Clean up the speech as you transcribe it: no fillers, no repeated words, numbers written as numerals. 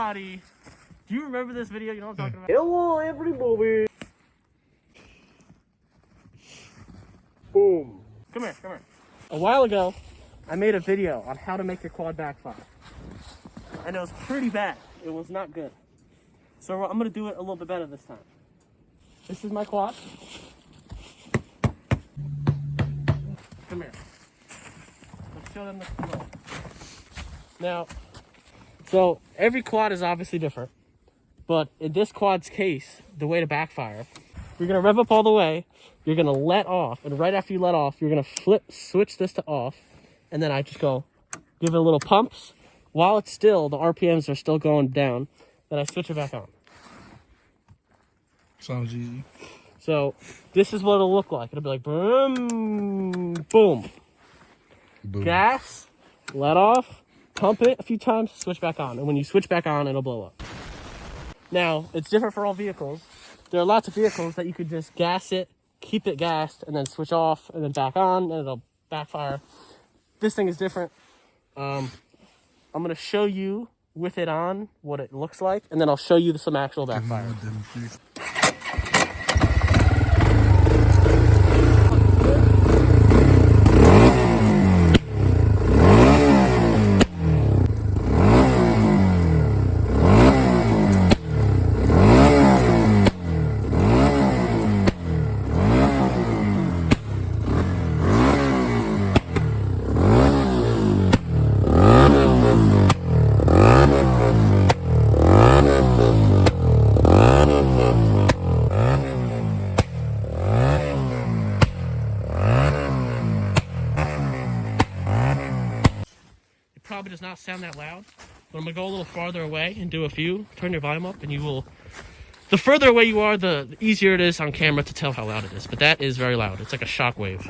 everybody. Do you remember this video? You know what I'm talking about? Hello, everybody. Boom. Come here, come here. A while ago, I made a video on how to make your quad backfire. And it was pretty bad. It was not good. So I'm gonna do it a little bit better this time. This is my quad. Come here. Let's show them the flow. Now, so every quad is obviously different. But in this quad's case, the way to backfire, you're gonna rev up all the way, you're gonna let off, and right after you let off, you're gonna switch this to off, and then I just go, give it a little pumps. While it's still, the RPMs are still going down, then I switch it back on. Sounds easy. So this is what it'll look like. It'll be like boom, boom. Boom. Gas, let off, pump it a few times, switch back on. And when you switch back on, it'll blow up. Now, it's different for all vehicles. There are lots of vehicles that you could just gas it, keep it gassed, and then switch off, and then back on, and it'll backfire. This thing is different. I'm gonna show you with it on what it looks like, and then I'll show you some actual backfire. Probably does not sound that loud, but I'm gonna go a little farther away and do a few. Turn your volume up, and you will. The further away you are, the easier it is on camera to tell how loud it is. But that is very loud. It's like a shock wave.